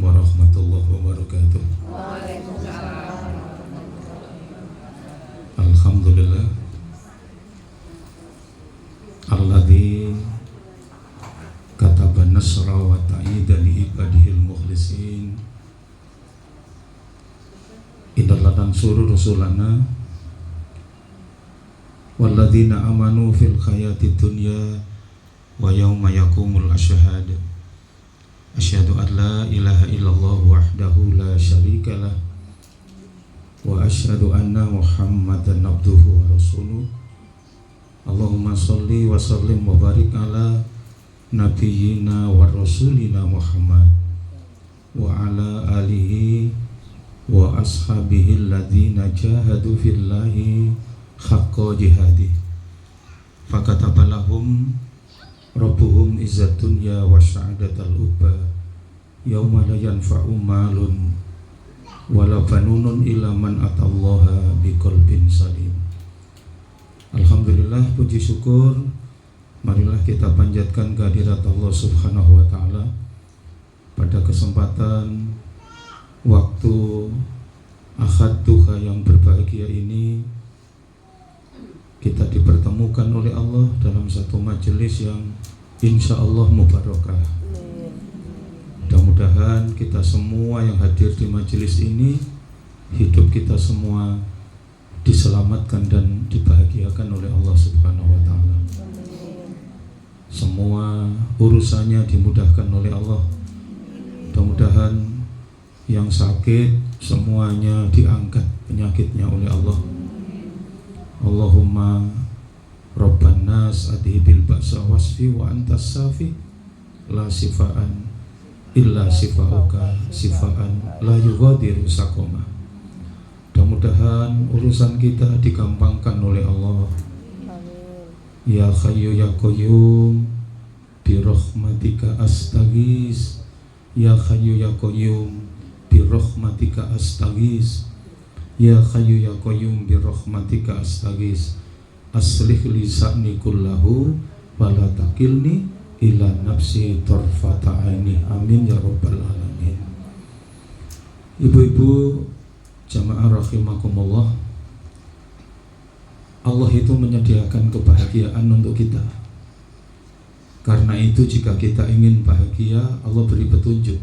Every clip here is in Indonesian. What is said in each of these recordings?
warahmatullahi wabarakatuh. Waalaikumsalam. Alhamdulillah alladzi kataba nasra wa ta'ida li ibadihil mukhlisin. Inna lansuru rusulana walladzina amanu fil hayati dunya wa yawma yaqumul ashhad. Asyhadu an la ilaha illallah wahdahu la syarikalah wa asyhadu anna Muhammadan abduhu wa rasuluh. Allahumma sholli wa sallim wa barik ala nabiyyina wa rasulina Muhammad wa ala alihi wa ashabihi alladhina jahadu fillahi haqqa jihadih fakatabalahum rabbuhum izzat dunya wa sa'adatal uba yauma la yanfa'u malun wala banunun illa man atallaha biqalbin salim. Alhamdulillah, puji syukur marilah kita panjatkan kehadirat Allah Subhanahu wa taala pada kesempatan waktu Ahad Duha yang berbahagia ini. Kita dipertemukan oleh Allah dalam satu majelis yang insya Allah mubarakah. Mudah-mudahan kita semua yang hadir di majelis ini, hidup kita semua diselamatkan dan dibahagiakan oleh Allah Subhanahu wa taala. Semua urusannya dimudahkan oleh Allah. Mudah-mudahan yang sakit semuanya diangkat penyakitnya oleh Allah. Allahumma Rabban nas adhibil ba'sa wasfi wa antas safi la sifaan illa sifauka sifaan la yughadiru saqama. Mudah-mudahan urusan kita digampangkan oleh Allah. Ya Hayyu ya Qayyum bi rahmatika astaghis. Ya Hayyu ya Qayyum bi rahmatika astaghis. Ya Hayyu ya Qayyum bi rahmatika astaghis. Aslih li sa'ni kullahu wa la takilni ila nafsi tarfata aini. Amin ya rabbal alamin. Ibu-ibu jamaah rahimakumullah, Allah itu menyediakan kebahagiaan untuk kita. Karena itu jika kita ingin bahagia, Allah beri petunjuk.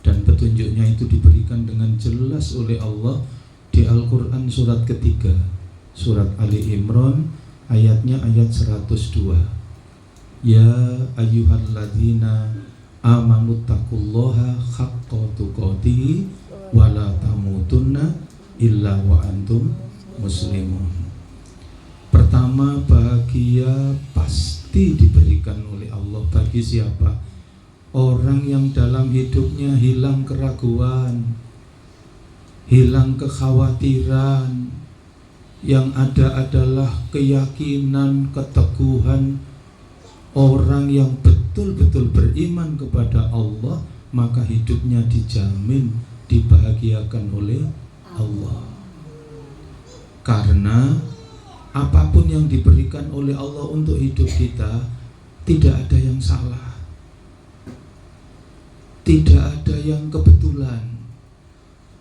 Dan petunjuknya itu diberikan dengan jelas oleh Allah di Al-Quran surat ketiga, surat Ali Imran, ayatnya ayat 102. Ya ayyuhalladzina amanu taqullaha haqqa tuqatih wa la tamutunna illa wa antum muslimun. Pertama, bahagia pasti diberikan oleh Allah bagi siapa? Orang yang dalam hidupnya hilang keraguan, hilang kekhawatiran, yang ada adalah keyakinan, keteguhan. Orang yang betul-betul beriman kepada Allah, maka hidupnya dijamin dibahagiakan oleh Allah. Karena apapun yang diberikan oleh Allah untuk hidup kita, tidak ada yang salah, tidak ada yang kebetulan.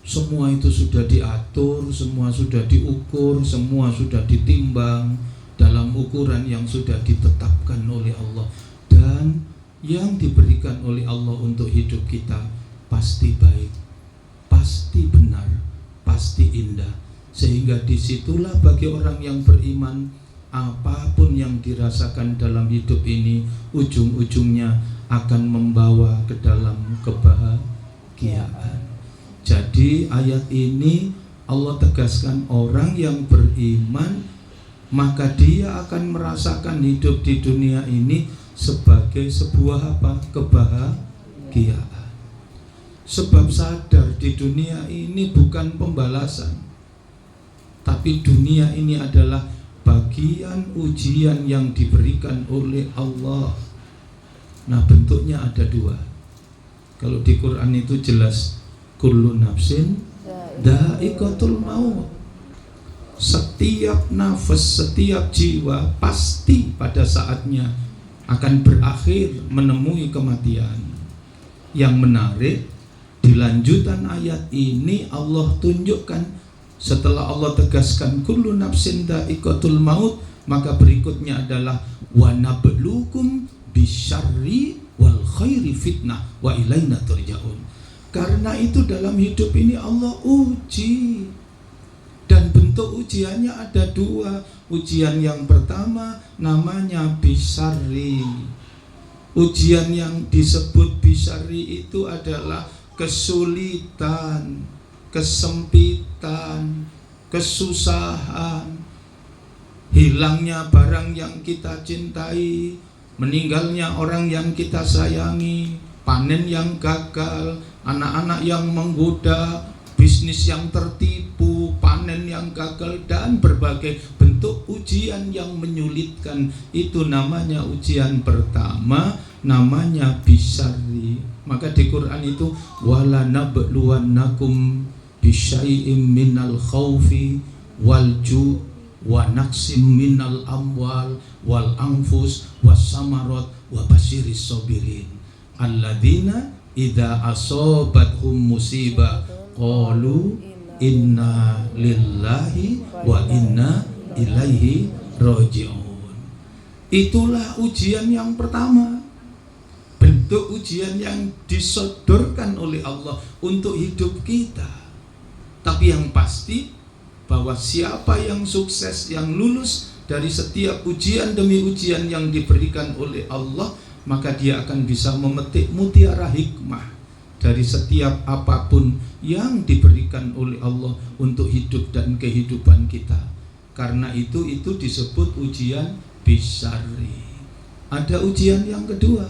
Semua itu sudah diatur, semua sudah diukur, semua sudah ditimbang dalam ukuran yang sudah ditetapkan oleh Allah. Dan yang diberikan oleh Allah untuk hidup kita pasti baik, pasti benar, pasti indah. Sehingga disitulah bagi orang yang beriman, apapun yang dirasakan dalam hidup ini, ujung-ujungnya akan membawa ke dalam kebahagiaan. Jadi ayat ini Allah tegaskan orang yang beriman, maka dia akan merasakan hidup di dunia ini sebagai sebuah apa? Kebahagiaan. Sebab sadar di dunia ini bukan pembalasan, tapi dunia ini adalah bagian ujian yang diberikan oleh Allah. Nah, bentuknya ada dua. Kalau di Quran itu jelas, kullu nafsin dha'iqatul maut. Setiap nafas, setiap jiwa pasti pada saatnya akan berakhir menemui kematian. Yang menarik, Di lanjutan ayat ini Allah tunjukkan, setelah Allah tegaskan kullu nafsin dha'iqatul maut, maka berikutnya adalah wa nabluukum bisyarri wal khairi fitnah wa ilaina turja'un. Karena itu dalam hidup ini Allah uji, dan bentuk ujiannya ada dua. Ujian yang pertama namanya bisyarri. Ujian yang disebut bisyarri itu adalah kesulitan, kesempitan, kesusahan, hilangnya barang yang kita cintai, meninggalnya orang yang kita sayangi, panen yang gagal, anak-anak yang menggoda, bisnis yang tertipu, panen yang gagal, dan berbagai bentuk ujian yang menyulitkan. Itu namanya ujian pertama, namanya bisyarri. Maka di Quran itu wala nabluwannakum bisyai'im minal khaufi wal ju' wa naqsim minal amwal wal anfus was samarat wa basyiris sabirin alladzina idza asobathum musibah qalu inna lillahi wa inna ilaihi raji'un. Itulah ujian yang pertama, bentuk ujian yang disodorkan oleh Allah untuk hidup kita. Tapi yang pasti bahwa siapa yang sukses, yang lulus dari setiap ujian demi ujian yang diberikan oleh Allah, maka dia akan bisa memetik mutiara hikmah dari setiap apapun yang diberikan oleh Allah untuk hidup dan kehidupan kita. Karena itu disebut ujian bisyarri. Ada ujian yang kedua,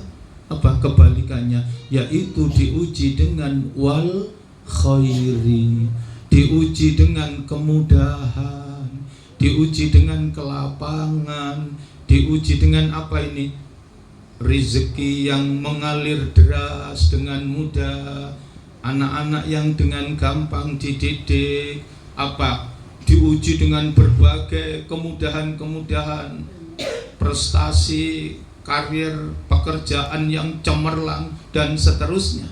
apa kebalikannya, yaitu diuji dengan wal khairi, diuji dengan kemudahan, diuji dengan kelapangan, diuji dengan apa ini, rezeki yang mengalir deras dengan mudah, anak-anak yang dengan gampang dididik, apa diuji dengan berbagai kemudahan-kemudahan, prestasi, karir, pekerjaan yang cemerlang, dan seterusnya.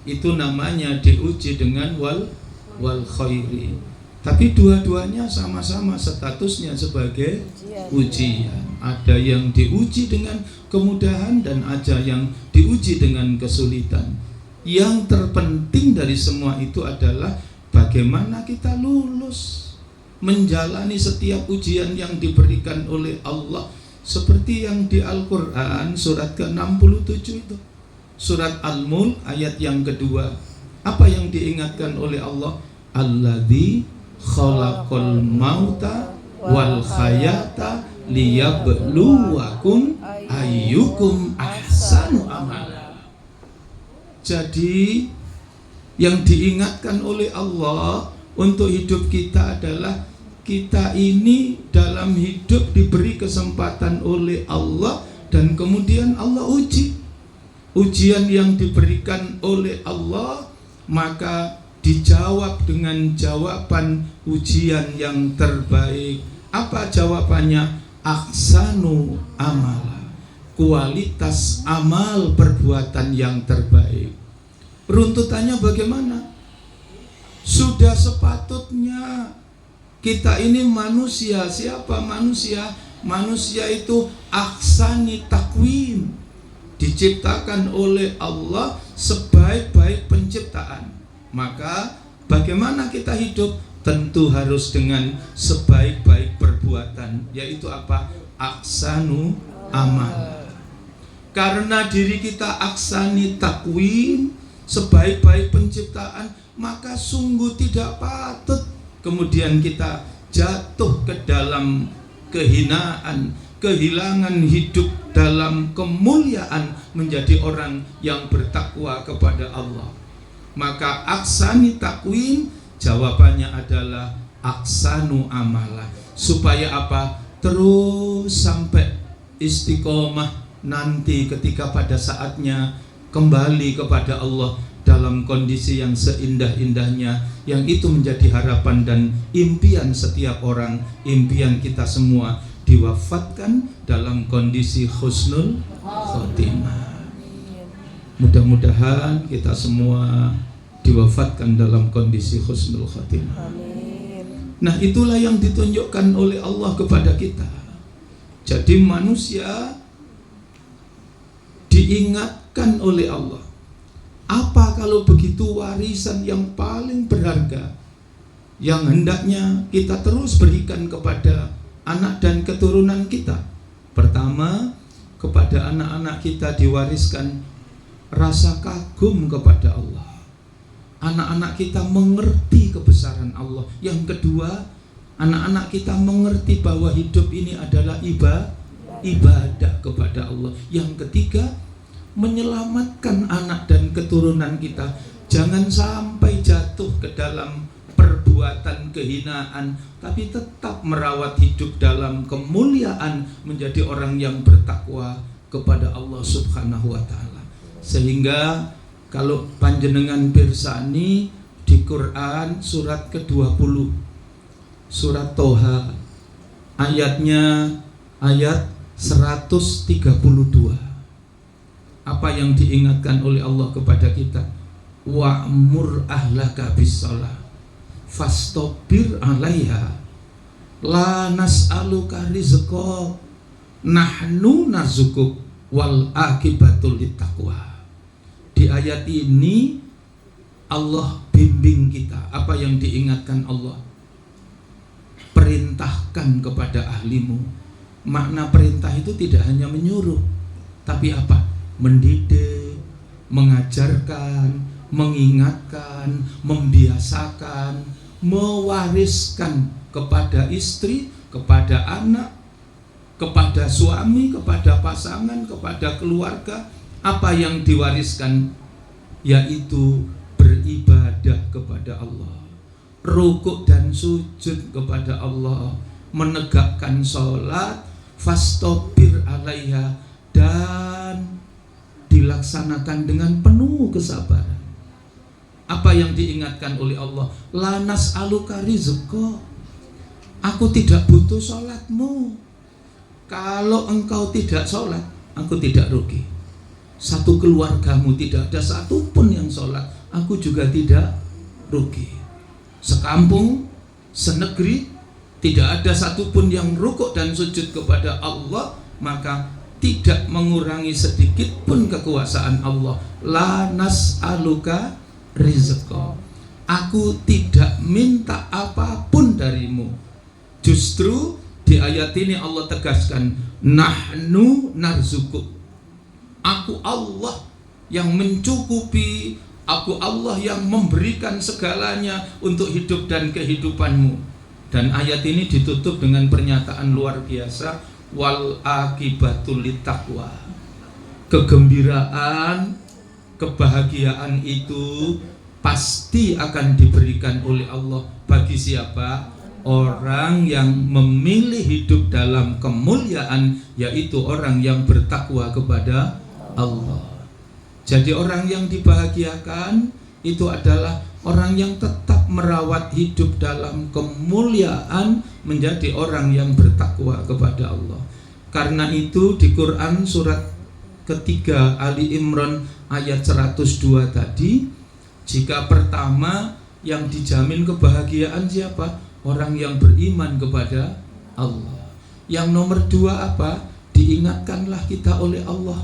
Itu namanya diuji dengan wal khairi. Tapi dua-duanya sama-sama statusnya sebagai ujian. Ada yang diuji dengan kemudahan dan ada yang diuji dengan kesulitan. Yang terpenting dari semua itu adalah bagaimana kita lulus menjalani setiap ujian yang diberikan oleh Allah. Seperti yang di Al-Quran surat ke-67 itu, surat Al-Mulk ayat yang kedua. Apa yang diingatkan oleh Allah? Alladzi khalaqal mauta wal hayata liyabluwakum ayyukum ahsanu amala. Jadi yang diingatkan oleh Allah untuk hidup kita adalah kita ini dalam hidup diberi kesempatan oleh Allah, dan kemudian Allah uji. Ujian yang diberikan oleh Allah maka dijawab dengan jawaban ujian yang terbaik. Apa jawabannya? Ahsanu amala, kualitas amal perbuatan yang terbaik. Runtutannya bagaimana? Sudah sepatutnya kita ini manusia. Siapa manusia? Manusia itu ahsani takwim, diciptakan oleh Allah sebaik-baik penciptaan. Maka bagaimana kita hidup? Tentu harus dengan sebaik-baik perbuatan, yaitu apa? Ahsanu amal. Karena diri kita ahsani takwim, sebaik-baik penciptaan, maka sungguh tidak patut kemudian kita jatuh ke dalam kehinaan, kehilangan hidup dalam kemuliaan, menjadi orang yang bertakwa kepada Allah. Maka aksani takwim, jawabannya adalah aksanu amala. Supaya apa? Terus sampai istiqomah nanti ketika pada saatnya kembali kepada Allah dalam kondisi yang seindah-indahnya, yang itu menjadi harapan dan impian setiap orang, impian kita semua, diwafatkan dalam kondisi husnul khotimah. Mudah-mudahan kita semua diwafatkan dalam kondisi husnul khatimah. Nah, itulah yang ditunjukkan oleh Allah kepada kita. Jadi manusia diingatkan oleh Allah, apa kalau begitu warisan yang paling berharga yang hendaknya kita terus berikan kepada anak dan keturunan kita. Pertama, kepada anak-anak kita diwariskan rasa kagum kepada Allah. Anak-anak kita mengerti kebesaran Allah. Yang kedua, anak-anak kita mengerti bahwa hidup ini adalah ibadah kepada Allah. Yang ketiga, menyelamatkan anak dan keturunan kita jangan sampai jatuh ke dalam perbuatan kehinaan, tapi tetap merawat hidup dalam kemuliaan, menjadi orang yang bertakwa kepada Allah Subhanahu wa ta'ala. Sehingga kalau panjenengan pirsani di Quran surat ke-20, surat Toha, ayatnya ayat 132, apa yang diingatkan oleh Allah kepada kita? Wa'mur ahlaka bis-shalah fastobir 'alaiha la nas'aluka rizqa nahnu narzuquk wal akibatul littaqwa. Di ayat ini Allah bimbing kita. Apa yang diingatkan Allah? Perintahkan kepada ahlimu. Makna perintah itu tidak hanya menyuruh, tapi apa? Mendidik, mengajarkan, mengingatkan, membiasakan, mewariskan kepada istri, kepada anak, kepada suami, kepada pasangan, kepada keluarga. Apa yang diwariskan? Yaitu beribadah kepada Allah, rukuk dan sujud kepada Allah, menegakkan sholat, fastobir 'alaiha, dan dilaksanakan dengan penuh kesabaran. Apa yang diingatkan oleh Allah? La nas'aluka rizqa, aku tidak butuh sholatmu. Kalau engkau tidak sholat, aku tidak rugi. Satu keluargamu tidak ada satupun yang sholat, aku juga tidak rugi. Sekampung, senegeri, tidak ada satupun yang rukuk dan sujud kepada Allah, maka tidak mengurangi sedikit pun kekuasaan Allah. La nas'aluka rizqa, aku tidak minta apapun darimu. Justru di ayat ini Allah tegaskan, nahnu narzuquk, aku Allah yang mencukupi, aku Allah yang memberikan segalanya untuk hidup dan kehidupanmu. Dan ayat ini ditutup dengan pernyataan luar biasa, wal akibatul littaqwa. Kegembiraan, kebahagiaan itu pasti akan diberikan oleh Allah bagi siapa? Orang yang memilih hidup dalam kemuliaan, yaitu orang yang bertakwa kepada Allah. Jadi orang yang dibahagiakan itu adalah orang yang tetap merawat hidup dalam kemuliaan, menjadi orang yang bertakwa kepada Allah. Karena itu di Quran surat ketiga Ali Imran ayat 102 tadi, jika pertama yang dijamin kebahagiaan siapa? Orang yang beriman kepada Allah. Yang nomor dua apa? Diingatkanlah kita oleh Allah.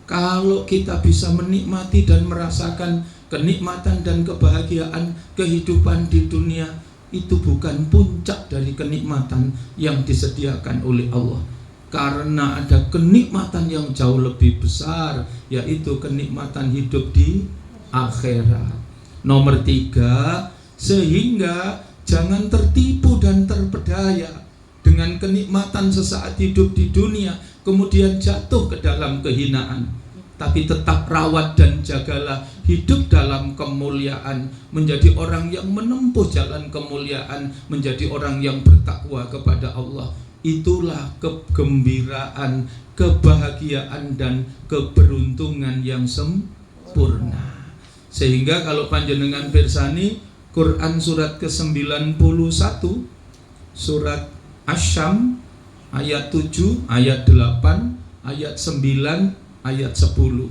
Kalau kita bisa menikmati dan merasakan kenikmatan dan kebahagiaan kehidupan di dunia, itu bukan puncak dari kenikmatan yang disediakan oleh Allah. Karena ada kenikmatan yang jauh lebih besar, yaitu kenikmatan hidup di akhirat. Nomor tiga, sehingga jangan tertipu dan terpedaya dengan kenikmatan sesaat hidup di dunia, kemudian jatuh ke dalam kehinaan. Tapi tetap rawat dan jagalah hidup dalam kemuliaan, menjadi orang yang menempuh jalan kemuliaan, menjadi orang yang bertakwa kepada Allah. Itulah kegembiraan, kebahagiaan dan keberuntungan yang sempurna. Sehingga kalau panjenengan pirsani Quran surat ke-91, surat Asy-Syam ayat 7, ayat 8, ayat 9, ayat 10.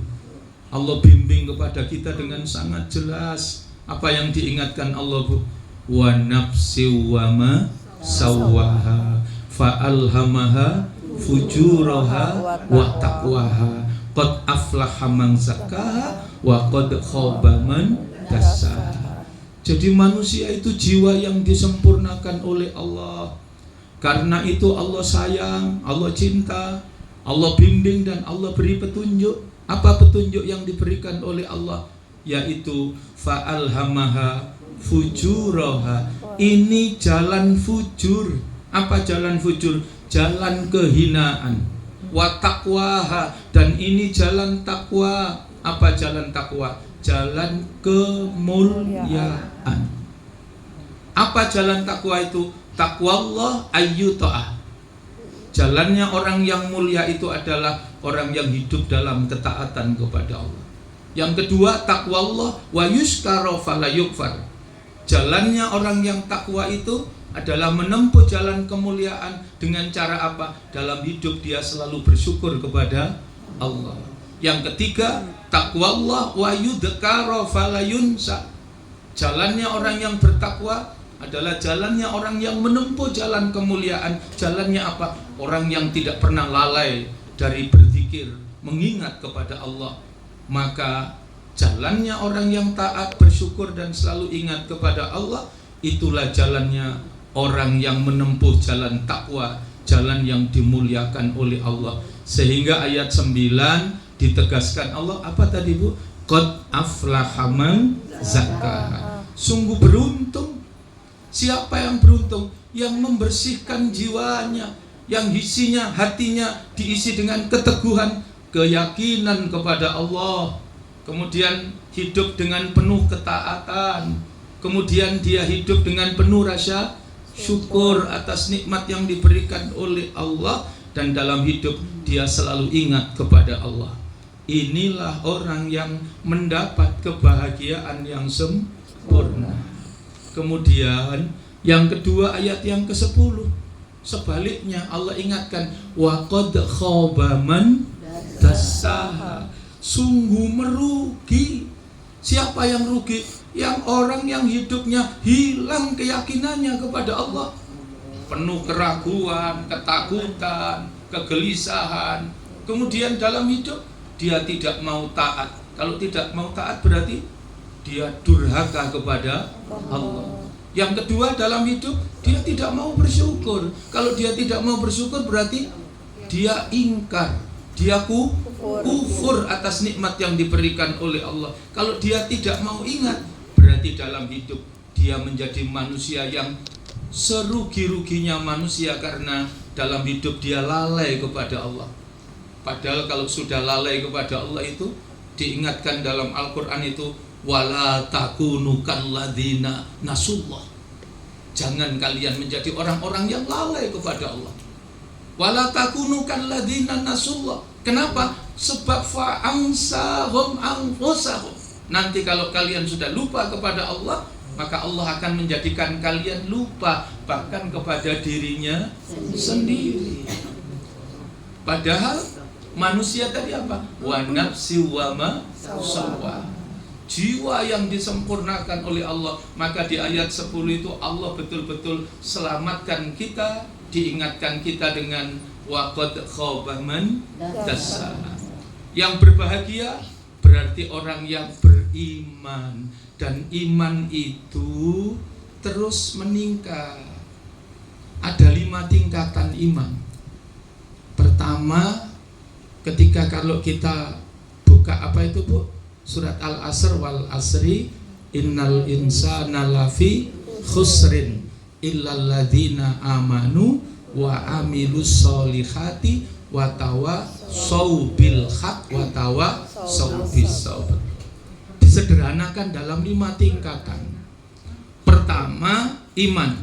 Allah bimbing kepada kita dengan sangat jelas Apa yang diingatkan Allah, Bu? Wa nafsi wa ma sawwaha fa'alhamaha fujuraha wa taqwaha qad aflaha man zakkaha wa qad khaba man dassaha. Jadi manusia itu jiwa yang disempurnakan oleh Allah. Karena itu Allah sayang, Allah cinta, Allah bimbing dan Allah beri petunjuk. Apa petunjuk yang diberikan oleh Allah? Yaitu fa'alhamaha fujuraha. Ini jalan fujur. Apa jalan fujur? Jalan kehinaan. Wa taqwaha, dan ini jalan takwa. Apa jalan takwa? Jalan kemuliaan. Apa jalan takwa itu? Taqwallah ayyuta'ah. Jalannya orang yang mulia itu adalah orang yang hidup dalam ketaatan kepada Allah. Yang kedua, taqwallah wa yuskara fala yukfar. Jalannya orang yang takwa itu adalah menempuh jalan kemuliaan dengan cara apa? Dalam hidup dia selalu bersyukur kepada Allah. Yang ketiga, taqwallah wa yudhkara fala yunsa. Jalannya orang yang bertakwa adalah jalannya orang yang menempuh jalan kemuliaan. Jalannya apa? Orang yang tidak pernah lalai dari berzikir, mengingat kepada Allah. Maka jalannya orang yang taat, bersyukur dan selalu ingat kepada Allah. Itulah jalannya orang yang menempuh jalan takwa, jalan yang dimuliakan oleh Allah. Sehingga ayat 9 ditegaskan Allah apa tadi, Bu? Qad aflaha man zakkaha. Sungguh beruntung. Siapa yang beruntung? Yang membersihkan jiwanya, yang isinya, hatinya diisi dengan keteguhan, keyakinan kepada Allah. Kemudian hidup dengan penuh ketaatan. Kemudian dia hidup dengan penuh rasa syukur atas nikmat yang diberikan oleh Allah. Dan dalam hidup dia selalu ingat kepada Allah. Inilah orang yang mendapat kebahagiaan yang sempurna. Kemudian yang kedua, ayat yang ke-10, sebaliknya Allah ingatkan wa qad khaba man dassaha. Sungguh merugi. Siapa yang rugi? Yang orang yang hidupnya hilang keyakinannya kepada Allah, penuh keraguan, ketakutan, kegelisahan. Kemudian dalam hidup dia tidak mau taat. Kalau tidak mau taat berarti dia durhaka kepada Allah. Yang kedua, dalam hidup dia tidak mau bersyukur. Kalau dia tidak mau bersyukur berarti dia ingkar, dia kufur atas nikmat yang diberikan oleh Allah. Kalau dia tidak mau ingat, berarti dalam hidup dia menjadi manusia yang serugi-ruginya manusia, karena dalam hidup dia lalai kepada Allah. Padahal kalau sudah lalai kepada Allah itu diingatkan dalam Al-Quran itu, wala takunu kalladzina nasullah. Jangan kalian menjadi orang-orang yang lalai kepada Allah. Wala takunu kalladzina nasullah. Kenapa? Sebab fa'ansahum anfusahum. Nanti kalau kalian sudah lupa kepada Allah, maka Allah akan menjadikan kalian lupa bahkan kepada dirinya sendiri. Padahal manusia tadi apa? Wa nafsi wa ma sawwaha. Jiwa yang disempurnakan oleh Allah. Maka di ayat 10 itu Allah betul-betul selamatkan kita, diingatkan kita dengan wa qad khaba man dassaha. Yang berbahagia berarti orang yang beriman, dan iman itu terus meningkat. Ada 5 tingkatan iman. Pertama, ketika kalau kita buka apa itu, Bu? Surat Al-Asr, wal asri innal insana lafi khusrin illal ladzina amanu wa amilus solihati wa tawassaw bil haq wa tawassaw bis sabr. Disederhanakan dalam 5 tingkatan. Pertama, iman.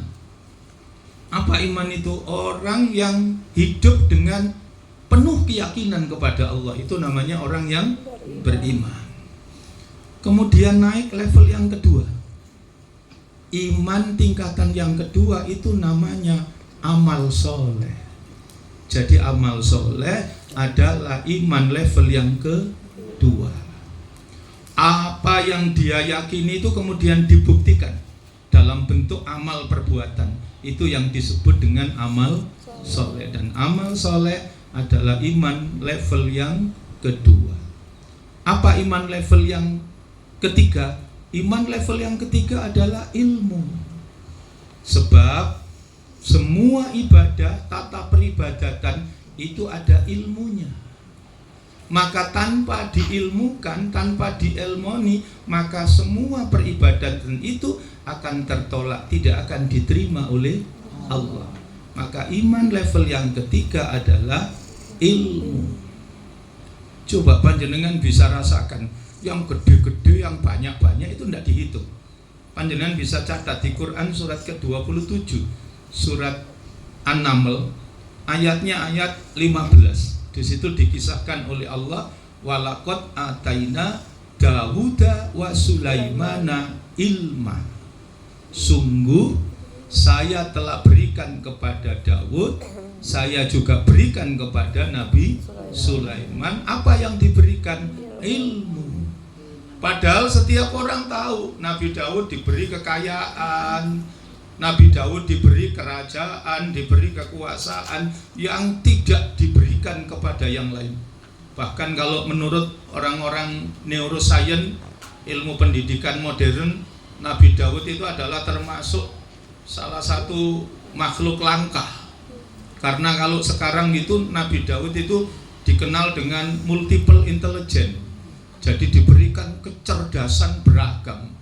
Apa iman itu? Orang yang hidup dengan penuh keyakinan kepada Allah, itu namanya orang yang beriman. Kemudian naik level yang kedua. Iman tingkatan yang kedua itu namanya amal soleh. Jadi amal soleh adalah iman level yang kedua. Apa apa yang dia yakini itu kemudian dibuktikan dalam bentuk amal perbuatan. Itu yang disebut dengan amal soleh. Dan amal soleh adalah iman level yang kedua. Apa iman level yang ketiga? Iman level yang ketiga adalah ilmu. Sebab semua ibadah, tata peribadatan itu ada ilmunya. Maka tanpa diilmukan, tanpa diilmoni, maka semua peribadatan itu akan tertolak, tidak akan diterima oleh Allah. Maka iman level yang ketiga adalah ilmu. Coba panjenengan bisa rasakan, yang gede-gede, yang banyak-banyak itu tidak dihitung. Panjenengan bisa catat di Quran surat ke-27, surat An-Naml, ayatnya ayat 15. Di situ dikisahkan oleh Allah, walaqad ataina Dawuda wa Sulaimana ilma. Sungguh saya telah berikan kepada Daud, saya juga berikan kepada Nabi Sulaiman. Apa yang diberikan? Ilmu. Padahal setiap orang tahu Nabi Daud diberi kekayaan, Nabi Daud diberi kerajaan, diberi kekuasaan yang tidak diberikan kepada yang lain. Bahkan kalau menurut orang-orang neuroscience, ilmu pendidikan modern, Nabi Daud itu adalah termasuk salah satu makhluk langka. Karena kalau sekarang itu Nabi Daud itu dikenal dengan multiple intelligence. Jadi diberikan kecerdasan beragam.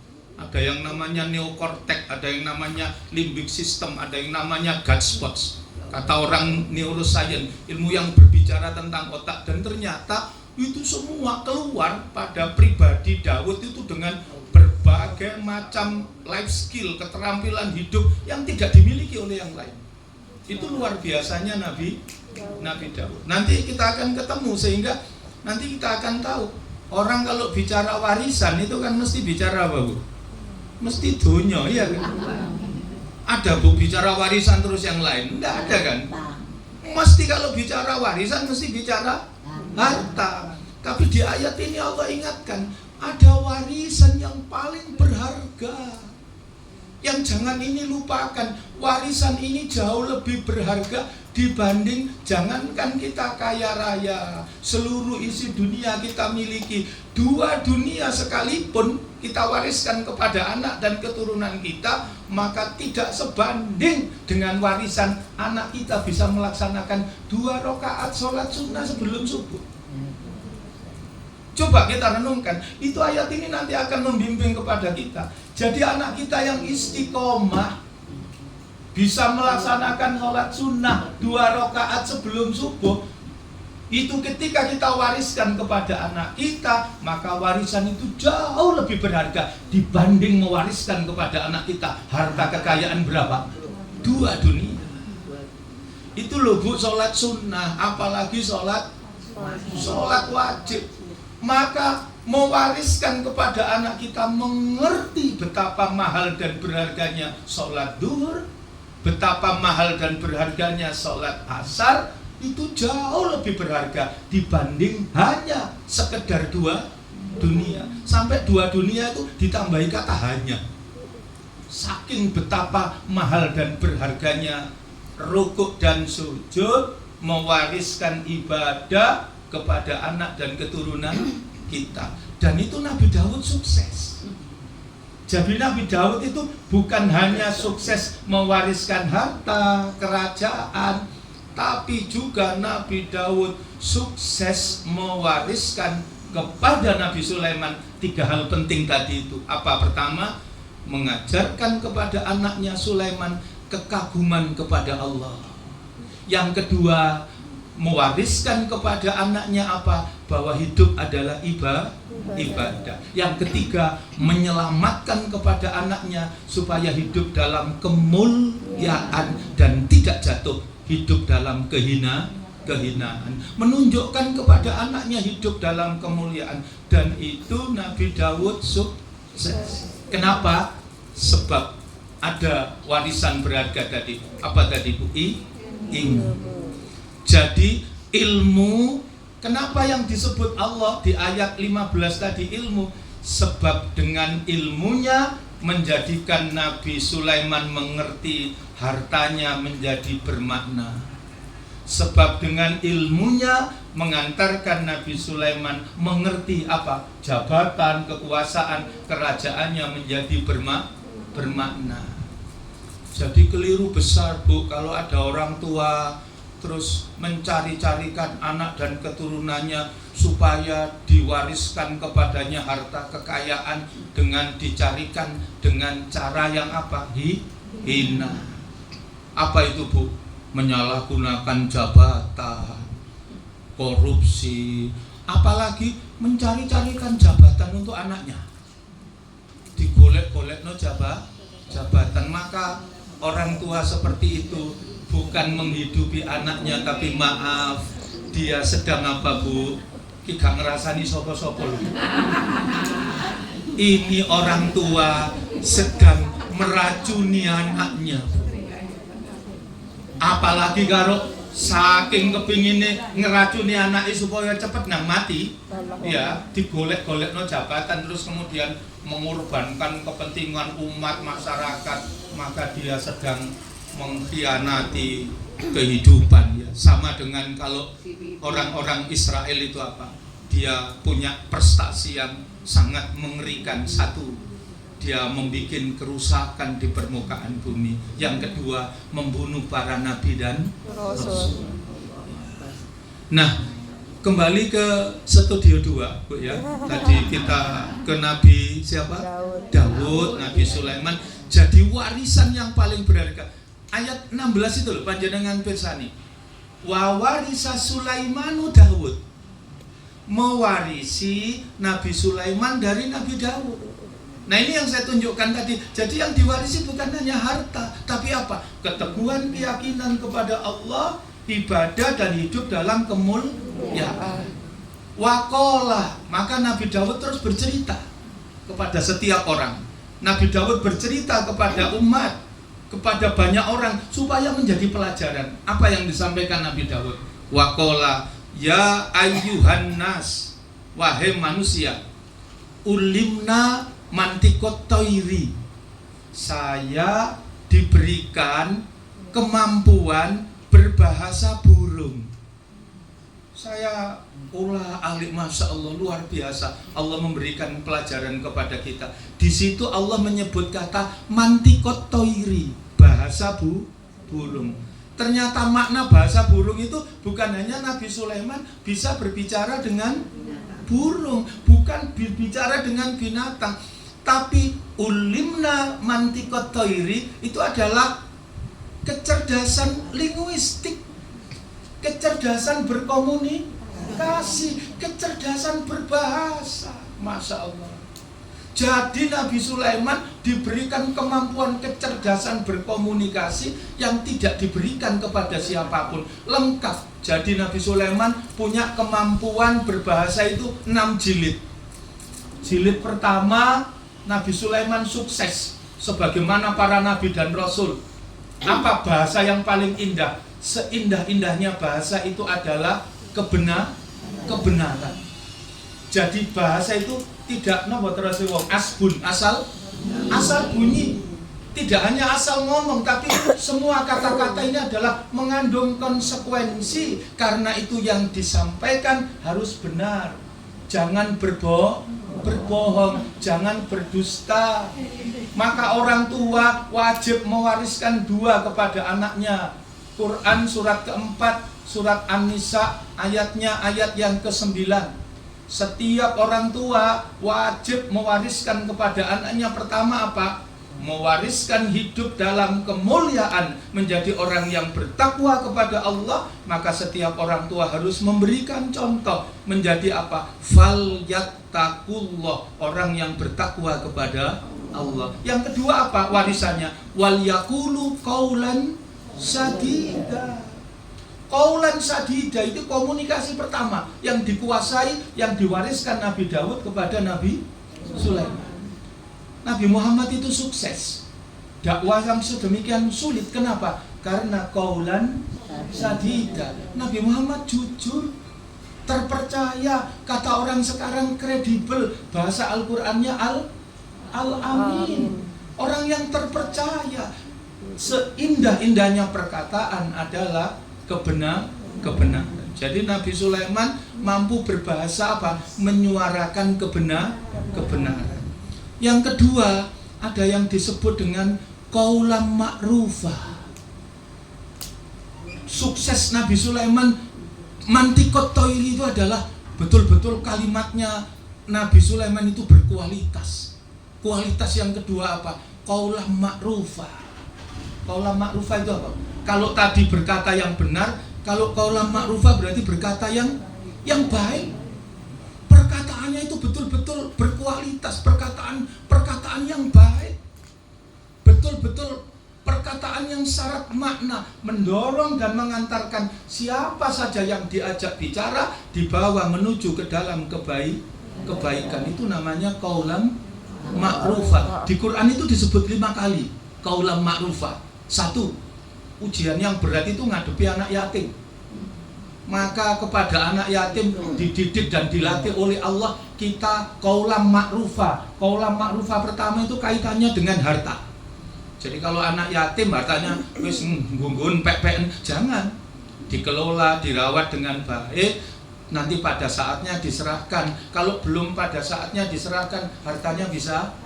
Ada yang namanya neokortek, ada yang namanya limbic system, ada yang namanya gut spots. Kata orang neuroscience, ilmu yang berbicara tentang otak. Dan ternyata itu semua keluar pada pribadi Daud itu dengan berbagai macam life skill, keterampilan hidup yang tidak dimiliki oleh yang lain. Itu luar biasanya Nabi Daud. Nanti kita akan ketemu, sehingga nanti kita akan tahu. Orang kalau bicara warisan itu kan mesti bicara apa, Bu? Mesti dunia, iya kan? Ada, Bu, bicara warisan terus yang lain? Enggak ada kan? Mesti kalau bicara warisan mesti bicara harta. Tapi di ayat ini Allah ingatkan, ada warisan yang paling berharga, yang jangan ini lupakan. Warisan ini jauh lebih berharga dibanding, jangankan kita kaya raya, seluruh isi dunia kita miliki, 2 dunia sekalipun kita wariskan kepada anak dan keturunan kita, maka tidak sebanding dengan warisan anak kita bisa melaksanakan 2 rakaat sholat sunnah sebelum subuh. Coba kita renungkan, itu ayat ini nanti akan membimbing kepada kita. Jadi anak kita yang istiqomah bisa melaksanakan sholat sunnah 2 rakaat sebelum subuh, itu ketika kita wariskan kepada anak kita, maka warisan itu jauh lebih berharga dibanding mewariskan kepada anak kita harta kekayaan berapa? 2 dunia. Itu loh, Bu, sholat sunnah, apalagi sholat wajib. Maka mewariskan kepada anak kita mengerti betapa mahal dan berharganya sholat duhur, betapa mahal dan berharganya sholat asar, itu jauh lebih berharga dibanding hanya sekedar 2 dunia. Sampai 2 dunia itu ditambahi kata hanya. Saking betapa mahal dan berharganya rukuk dan sujud, mewariskan ibadah kepada anak dan keturunan kita. Dan itu Nabi Daud sukses. Jadi Nabi Daud itu bukan hanya sukses mewariskan harta, kerajaan, tapi juga Nabi Daud sukses mewariskan kepada Nabi Sulaiman 3 hal penting tadi itu. Apa? Pertama, mengajarkan kepada anaknya Sulaiman kekaguman kepada Allah. Yang kedua, mewariskan kepada anaknya apa? Bahwa hidup adalah ibadah. Yang ketiga, menyelamatkan kepada anaknya supaya hidup dalam kemuliaan dan tidak jatuh, hidup dalam kehinaan. Menunjukkan kepada anaknya hidup dalam kemuliaan. Dan itu Nabi Daud sukses. Kenapa? Sebab ada warisan berharga tadi. Apa tadi, Bu? Ilmu. Jadi ilmu, kenapa yang disebut Allah di ayat 15 tadi ilmu? Sebab dengan ilmunya menjadikan Nabi Sulaiman mengerti hartanya menjadi bermakna. Sebab dengan ilmunya mengantarkan Nabi Sulaiman mengerti apa? Jabatan, kekuasaan, kerajaannya menjadi bermakna. Jadi keliru besar, Bu, kalau ada orang tua terus mencari-carikan anak dan keturunannya supaya diwariskan kepadanya harta kekayaan dengan dicarikan dengan cara yang apa? Hina. Apa itu, Bu? Menyalahgunakan jabatan, korupsi, apalagi mencari-carikan jabatan untuk anaknya. Digolek-golek no jabatan. Maka orang tua seperti itu bukan menghidupi anaknya, tapi maaf, dia sedang apa, Bu? Ki gak ngerasani sopo-sopo lho. Ini orang tua sedang meracuni anaknya. Apalagi karo saking kepingine ngeracuni anaknya supaya cepet nang mati, ya digolek-golek no jabatan, terus kemudian mengorbankan kepentingan umat masyarakat, maka dia sedang mengkhianati kehidupan, ya. Sama dengan kalau orang-orang Israel itu apa? Dia punya prestasi yang sangat mengerikan. Satu, dia membuat kerusakan di permukaan bumi. Yang kedua, membunuh para nabi dan rasul. Nah, kembali ke studio 2, Bu, ya. Tadi kita ke Nabi siapa? Daud, Nabi Sulaiman. Jadi warisan yang paling berharga. Ayat 16 itu loh, panjenengan pirsani. Wa warisa Sulaimanu Daud. Mewarisi Nabi Sulaiman dari Nabi Daud. Nah, ini yang saya tunjukkan tadi. Jadi yang diwarisi bukan hanya harta, tapi apa? Keteguhan keyakinan kepada Allah, ibadah dan hidup dalam kemuliaan. Waqala, maka Nabi Daud terus bercerita kepada setiap orang. Nabi Daud bercerita kepada umat, kepada banyak orang supaya menjadi pelajaran. Apa yang disampaikan Nabi Daud? Waqala ya ayyuhan nas, wahai manusia, ulimna mantikot toiri, saya diberikan kemampuan berbahasa burung. Saya ahli, Masya Allah, luar biasa. Allah memberikan pelajaran kepada kita. Di situ Allah menyebut kata mantikot toiri, bahasa burung. Ternyata makna bahasa burung itu bukan hanya Nabi Sulaiman bisa berbicara dengan burung, bukan berbicara dengan binatang, tapi ulimna mantikot toiri itu adalah kecerdasan linguistik, kecerdasan berkomunikasi, kecerdasan berbahasa. Masya Allah. Jadi Nabi Sulaiman diberikan kemampuan kecerdasan berkomunikasi yang tidak diberikan kepada siapapun. Lengkap. Jadi Nabi Sulaiman punya kemampuan berbahasa itu 6 jilid. Jilid pertama, Nabi Sulaiman sukses sebagaimana para nabi dan rasul. Apa bahasa yang paling indah? Seindah-indahnya bahasa itu adalah kebenaran. Jadi bahasa itu tidak asbun, asal bunyi. Tidak hanya asal ngomong, tapi semua kata-kata ini adalah mengandung konsekuensi. Karena itu yang disampaikan harus benar. Jangan berbohong, jangan berdusta. Maka orang tua wajib mewariskan 2 kepada anaknya. Quran surat keempat, surat An-Nisa, ayatnya ayat yang ke-9. Setiap orang tua wajib mewariskan kepada anaknya pertama apa? Mewariskan hidup dalam kemuliaan, menjadi orang yang bertakwa kepada Allah. Maka setiap orang tua harus memberikan contoh, menjadi apa? Falyattaqullah, orang yang bertakwa kepada Allah. Yang kedua apa warisannya? Wal yaqulu qaulan sadida. Qaulan sadida itu komunikasi pertama yang dikuasai, yang diwariskan Nabi Daud kepada Nabi Sulaiman. Nabi Muhammad itu sukses. Dakwah yang sedemikian sulit. Kenapa? Karena qaulan sadida. Nabi Muhammad jujur. terpercaya, kata orang sekarang kredibel, bahasa Al-Qur'annya Al-Amin. Orang yang terpercaya. Seindah-indahnya perkataan adalah kebenaran. Jadi Nabi Sulaiman mampu berbahasa apa? Menyuarakan kebenaran. Yang kedua, ada yang disebut dengan qaulan ma'rufah. Sukses Nabi Sulaiman mantikot toiri itu adalah betul-betul kalimatnya Nabi Sulaiman itu berkualitas. Kualitas yang kedua apa? Qaulan ma'rufah. Qaulan ma'rufah itu apa? Kalau tadi berkata yang benar, kalau qaulan ma'rufah berarti berkata yang baik. Perkataannya itu betul-betul berkualitas, perkataan yang baik. Betul-betul perkataan yang syarat makna, mendorong dan mengantarkan siapa saja yang diajak bicara dibawa menuju ke dalam kebaikan. Itu namanya qaulan ma'rufah. Di Quran itu disebut 5 kali qaulan ma'rufah. 1, ujian yang berat itu ngadepi anak yatim. Maka kepada anak yatim dididik dan dilatih oleh Allah, kita qaulan ma'rufah. Qaulan ma'rufah pertama itu kaitannya dengan harta. Jadi kalau anak yatim hartanya wis ngunggun pek-peken, jangan. Dikelola, dirawat dengan baik, nanti pada saatnya diserahkan. Kalau belum pada saatnya diserahkan, hartanya bisa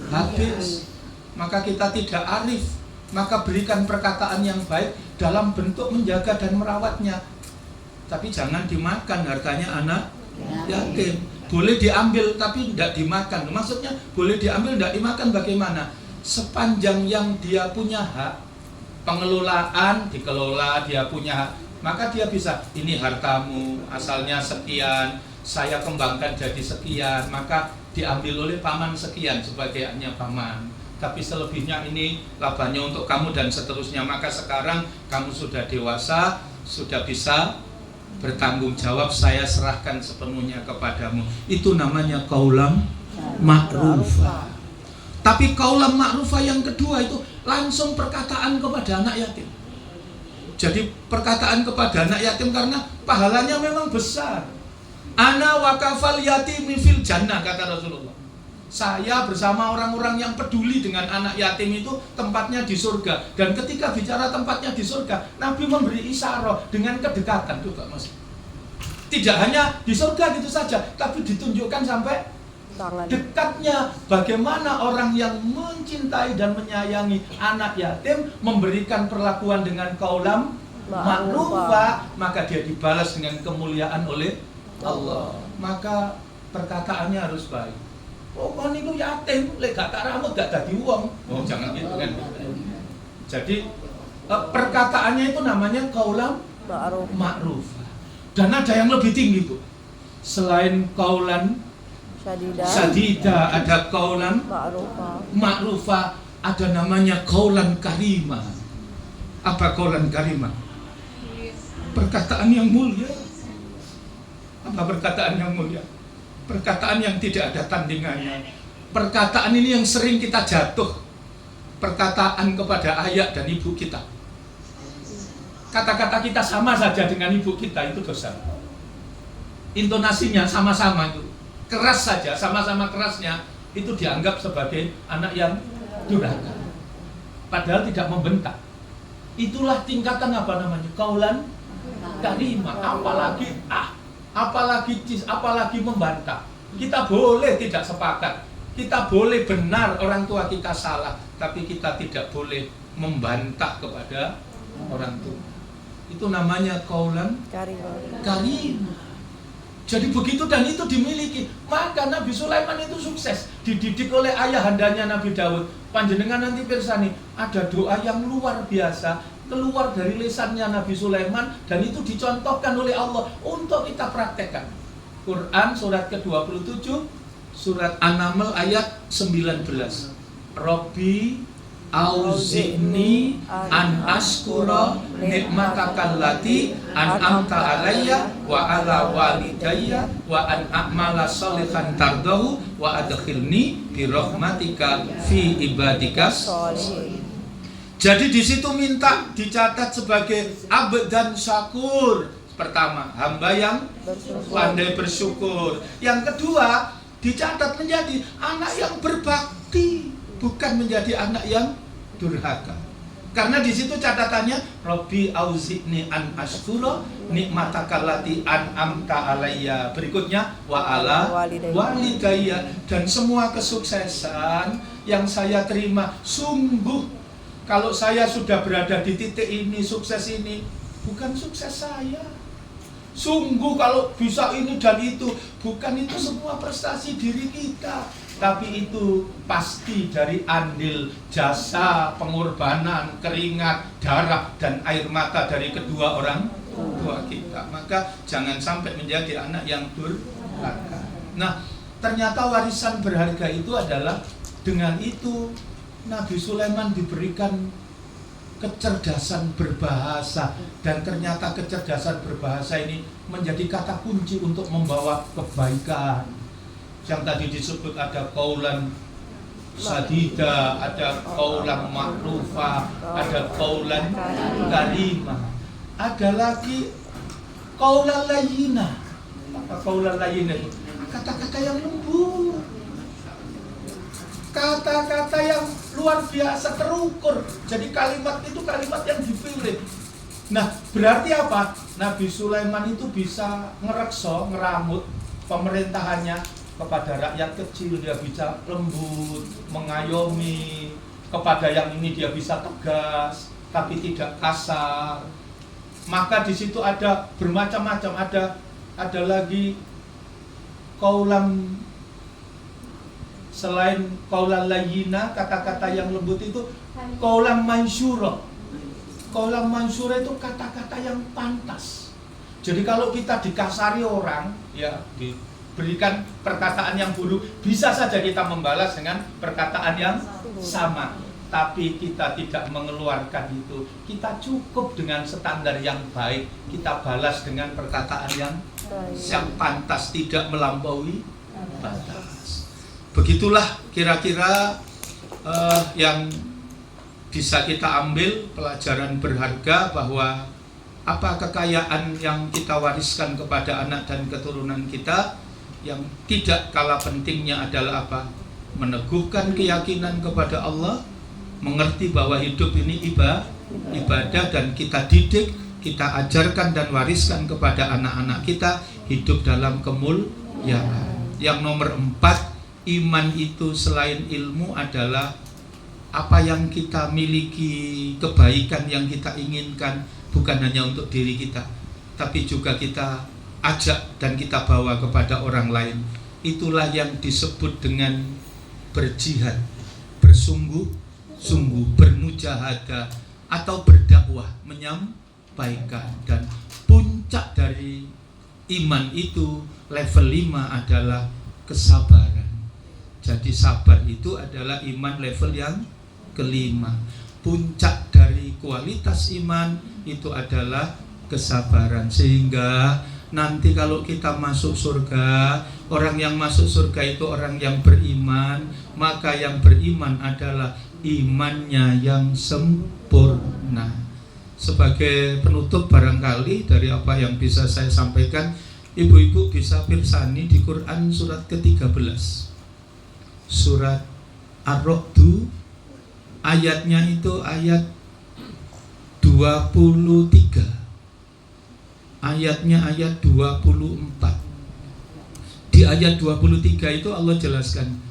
habis. Maka kita tidak arif. Maka berikan perkataan yang baik dalam bentuk menjaga dan merawatnya. Tapi jangan dimakan hartanya anak yatim. Boleh diambil tapi tidak dimakan. Maksudnya boleh diambil tidak dimakan bagaimana? Sepanjang yang dia punya hak pengelolaan, dikelola, dia punya hak, maka dia bisa, ini hartamu asalnya sekian, saya kembangkan jadi sekian, maka diambil oleh paman sekian sebagai haknya paman. Tapi selebihnya ini labanya untuk kamu dan seterusnya. Maka sekarang kamu sudah dewasa, sudah bisa bertanggung jawab, saya serahkan sepenuhnya kepadamu. Itu namanya qaulan ma'rufah. Tapi qaulan ma'rufah yang kedua itu langsung perkataan kepada anak yatim. Jadi perkataan kepada anak yatim karena pahalanya memang besar. Ana wakafal yatimi fil jannah, kata Rasulullah. Saya bersama orang-orang yang peduli dengan anak yatim itu tempatnya di surga. Dan ketika bicara tempatnya di surga, Nabi memberi isyarat dengan kedekatan. Coba Mas, tidak hanya di surga gitu saja, tapi ditunjukkan sampai dekatnya. Bagaimana orang yang mencintai dan menyayangi anak yatim memberikan perlakuan dengan qaulan ma'rufah, maka dia dibalas dengan kemuliaan oleh Allah. Maka perkataannya harus baik. Oh, kan itu yatim, lek gak tak rambut gak dadi wong. Oh, jangan gitu kan. Jadi perkataannya itu namanya qaulan ma'rufah. Dan ada yang lebih tinggi, Bu. Selain qaulan sadida, ada qaulan ma'rufah, ada namanya qaulan karimah. Apa qaulan karimah? Perkataan yang mulia. Apa perkataan yang mulia? Perkataan yang tidak ada tandingannya. Perkataan ini yang sering kita jatuh. Perkataan kepada ayah dan ibu kita. Kata-kata kita sama saja dengan ibu kita, itu dosa. Intonasinya sama-sama itu. Keras saja, sama-sama kerasnya, itu dianggap sebagai anak yang durhaka. Padahal tidak membentak. Itulah tingkatan apa namanya? Qaulan karimah. Apalagi membantah. Kita boleh tidak sepakat, kita boleh benar orang tua kita salah, tapi kita tidak boleh membantah kepada orang tua. Itu namanya qaulan karimah. Jadi begitu, dan itu dimiliki. Maka Nabi Sulaiman itu sukses, dididik oleh ayahandanya Nabi Daud. Panjenengan nanti pirsani, ada doa yang luar biasa keluar dari lisannya Nabi Sulaiman, dan itu dicontohkan oleh Allah untuk kita praktekkan. Quran surat ke-27, surat An-Naml ayat 19. Rabbi auzi'ni an askura nikmatakallati an'amta alayya wa ala walidayya wa an a'mala sholihan tardahu wa adkhilni bi rahmatika fi ibadikas sholihin. Jadi di situ minta dicatat sebagai abdan syakur, Pertama, hamba yang pandai bersyukur. Yang kedua, dicatat menjadi anak yang berbakti, bukan menjadi anak yang durhaka. Karena di situ catatannya Rabbi auzi'ni an ashkura nikmataka allati an'amta alayya. Berikutnya wa ala walidayya, dan semua kesuksesan yang saya terima, sungguh kalau saya sudah berada di titik ini, sukses ini bukan sukses saya. Sungguh kalau bisa ini dan itu, bukan itu semua prestasi diri kita, tapi itu pasti dari andil jasa, pengorbanan, keringat, darah, dan air mata dari kedua orang tua kita. Maka jangan sampai menjadi anak yang durhaka. Nah, ternyata warisan berharga itu adalah dengan itu Nabi Sulaiman diberikan kecerdasan berbahasa, dan ternyata kecerdasan berbahasa ini menjadi kata kunci untuk membawa kebaikan. Yang tadi disebut ada qaulan sadida, ada qaulan ma'rufa, ada qaulan karimah, ada lagi qaulan layyina. Apa qaulan layyina itu? Kata-kata yang lembut, kata-kata yang luar biasa terukur. Jadi kalimat itu kalimat yang dipilih. Nah, berarti apa? Nabi Sulaiman itu bisa ngerekso, ngeramut pemerintahannya kepada rakyat kecil. Dia bisa lembut, mengayomi. Kepada yang ini dia bisa tegas, tapi tidak kasar. Maka di situ ada bermacam-macam. Ada lagi qaulan, selain qaulan layyina, kata-kata yang lembut itu qaulan mansyura. Qaulan mansyura itu kata-kata yang pantas. Jadi kalau kita dikasari orang, ya diberikan perkataan yang buruk, bisa saja kita membalas dengan perkataan yang sama. Tapi kita tidak mengeluarkan itu. Kita cukup dengan standar yang baik, kita balas dengan perkataan yang pantas, tidak melampaui batas. Begitulah kira-kira yang bisa kita ambil pelajaran berharga, bahwa apa kekayaan yang kita wariskan kepada anak dan keturunan kita, yang tidak kalah pentingnya adalah apa? Meneguhkan keyakinan kepada Allah, mengerti bahwa hidup ini ibadah, dan kita didik, kita ajarkan dan wariskan kepada anak-anak kita hidup dalam kemuliaan. Yang nomor 4, iman itu selain ilmu adalah apa yang kita miliki, kebaikan yang kita inginkan, bukan hanya untuk diri kita, tapi juga kita ajak dan kita bawa kepada orang lain. Itulah yang disebut dengan berjihad, bersungguh-sungguh, bermujahadah, atau berdakwah, menyampaikan. Dan puncak dari iman itu, level 5 adalah kesabaran. Jadi sabar itu adalah iman level yang kelima. Puncak dari kualitas iman itu adalah kesabaran. Sehingga nanti kalau kita masuk surga, orang yang masuk surga itu orang yang beriman. Maka yang beriman adalah imannya yang sempurna. Sebagai penutup barangkali dari apa yang bisa saya sampaikan, ibu-ibu bisa pirsani di Quran surat ke-13, surat Ar-Ra'd, ayatnya itu ayat 23, ayatnya ayat 24. Di ayat 23 itu Allah jelaskan,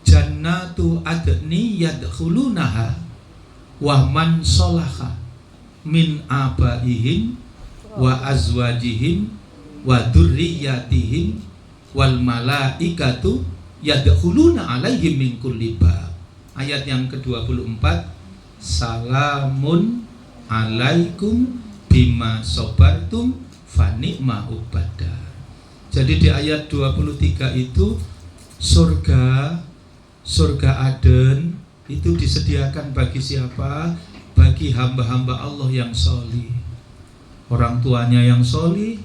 jannatu adni yadkhulunaha wa man sholaha min abaihim wa azwajihim wa dzurriyyatihim wal malaikatu yadkhuluna alaihim min kulli bab. Ayat yang ke-24, salamun alaikum bima sabartum fa ni'ma uqbadar. Jadi di ayat 23 itu surga Aden itu disediakan bagi siapa? Bagi hamba-hamba Allah yang solih, orang tuanya yang solih,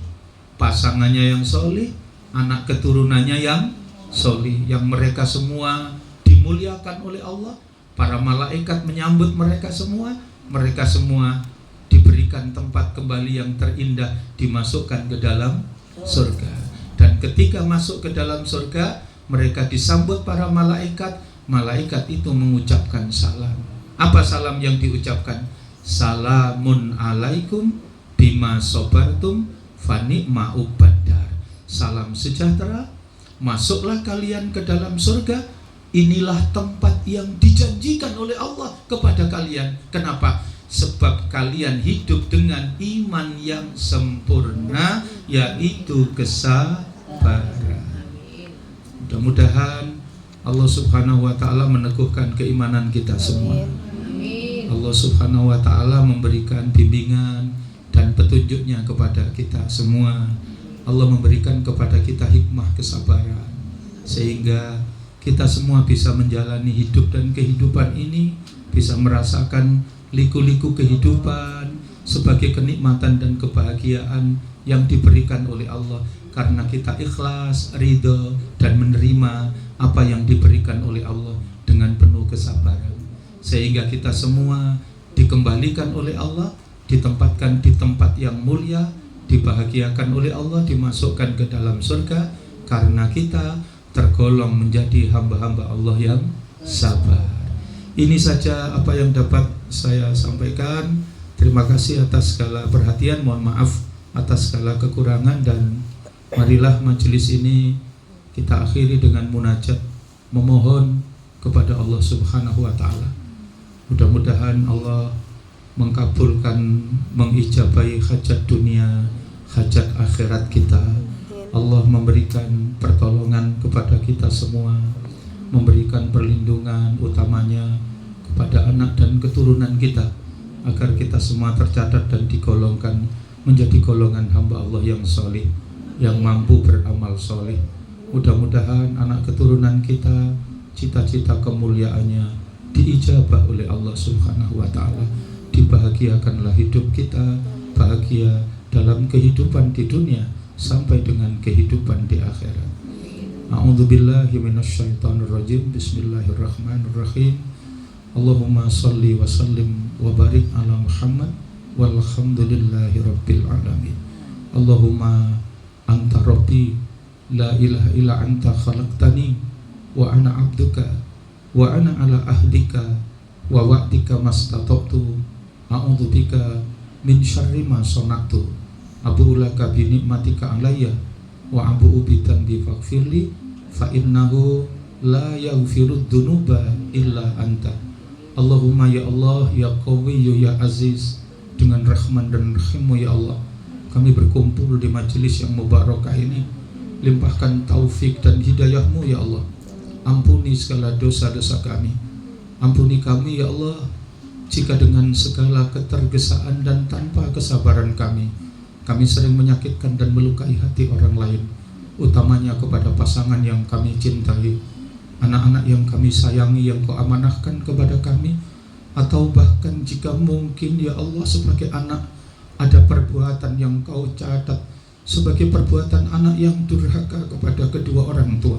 pasangannya yang solih, anak keturunannya yang solih, yang mereka semua dimuliakan oleh Allah. Para malaikat menyambut mereka semua diberikan diberikan tempat kembali yang terindah, dimasukkan ke dalam surga. Dan ketika masuk ke dalam surga, mereka disambut para malaikat. Malaikat itu mengucapkan salam. Apa salam yang diucapkan? Salamun alaikum bima sobartum fani'ma ubaddar. Salam sejahtera, masuklah kalian ke dalam surga. Inilah tempat yang dijanjikan oleh Allah kepada kalian. Kenapa? Sebab kalian hidup dengan iman yang sempurna, yaitu kesabaran. Mudah-mudahan Allah Subhanahu wa ta'ala meneguhkan keimanan kita semua. Allah Subhanahu wa ta'ala memberikan bimbingan dan petunjuknya kepada kita semua. Allah memberikan kepada kita hikmah kesabaran, sehingga kita semua bisa menjalani hidup dan kehidupan ini, bisa merasakan liku-liku kehidupan sebagai kenikmatan dan kebahagiaan yang diberikan oleh Allah, karena kita ikhlas, ridho, dan menerima apa yang diberikan oleh Allah dengan penuh kesabaran, sehingga kita semua dikembalikan oleh Allah, ditempatkan di tempat yang mulia, dibahagiakan oleh Allah, dimasukkan ke dalam surga, karena kita tergolong menjadi hamba-hamba Allah yang sabar. Ini saja apa yang dapat saya sampaikan. Terima kasih atas segala perhatian, mohon maaf atas segala kekurangan, dan marilah majelis ini kita akhiri dengan munajat, memohon kepada Allah Subhanahu wa ta'ala. Mudah-mudahan Allah mengkabulkan, mengijabahi hajat dunia, hajat akhirat kita. Allah memberikan pertolongan kepada kita semua, memberikan perlindungan utamanya kepada anak dan keturunan kita, agar kita semua tercatat dan digolongkan menjadi golongan hamba Allah yang soleh, yang mampu beramal soleh. Mudah-mudahan anak keturunan kita, cita-cita kemuliaannya diijabah oleh Allah Subhanahu wa ta'ala. Dibahagiakanlah hidup kita, bahagia dalam kehidupan di dunia sampai dengan kehidupan di akhirat. A'udzubillahi minasyaitonirrajim. Bismillahirrahmanirrahim. Allahumma salli wa sallim wa barik ala Muhammad walhamdulillahi rabbil alamin. Allahumma anta rabbi la ilaha illa anta khalaqtani wa ana abduka wa ana ala ahdika wa wa'dika mastata'tu a'udzubika min syarri ma sana'tu abu'u laka bi ni'matika alayya wa abu'u bi dhanbi faghfirli fa innahu la yaghfirud dzunuba illa anta. Allahumma ya Allah, ya Qawiyyu, ya Aziz, dengan rahman dan rahimmu ya Allah, kami berkumpul di majelis yang mubarakah ini. Limpahkan taufik dan hidayahmu ya Allah. Ampuni segala dosa-dosa kami. Ampuni kami ya Allah, jika dengan segala ketergesaan dan tanpa kesabaran kami sering menyakitkan dan melukai hati orang lain, utamanya kepada pasangan yang kami cintai, anak-anak yang kami sayangi, yang kau amanahkan kepada kami, atau bahkan jika mungkin ya Allah sebagai anak ada perbuatan yang kau catat sebagai perbuatan anak yang durhaka kepada kedua orang tua.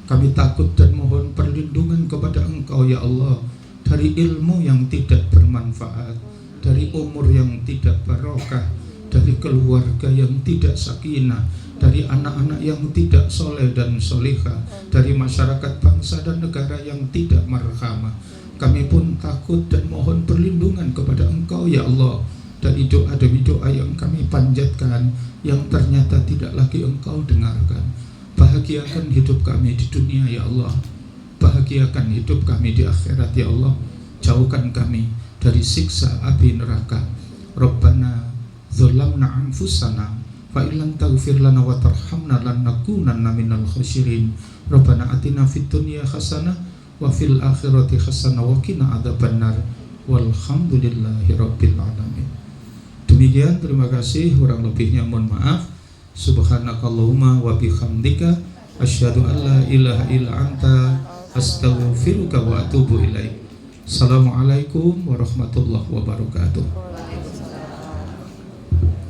Kami takut dan mohon perlindungan kepada Engkau ya Allah, dari ilmu yang tidak bermanfaat, dari umur yang tidak barokah, dari keluarga yang tidak sakinah, dari anak-anak yang tidak soleh dan solihah, dari masyarakat bangsa dan negara yang tidak marhamah. Kami pun takut dan mohon perlindungan kepada Engkau ya Allah, dari doa demi doa yang kami panjatkan yang ternyata tidak lagi Engkau dengarkan. Bahagiakan hidup kami di dunia ya Allah, bahagiakan hidup kami di akhirat ya Allah. Jauhkan kami dari siksa api neraka. Rabbana dzalamna anfusana fa illam taghfir lana wa tarhamna lanakunanna minal khasirin. Rabbana atina fid dunya hasanah wa fil akhirati hasanah wa qina adzabannar. Walhamdulillahi rabbil alamin. Demikian, terima kasih, kurang lebihnya mohon maaf. Subhanakallahumma wa bihamdika asyhadu an la ilaha illa anta astaghfiruka wa atubu ilaik. Assalamualaikum warahmatullahi wabarakatuh.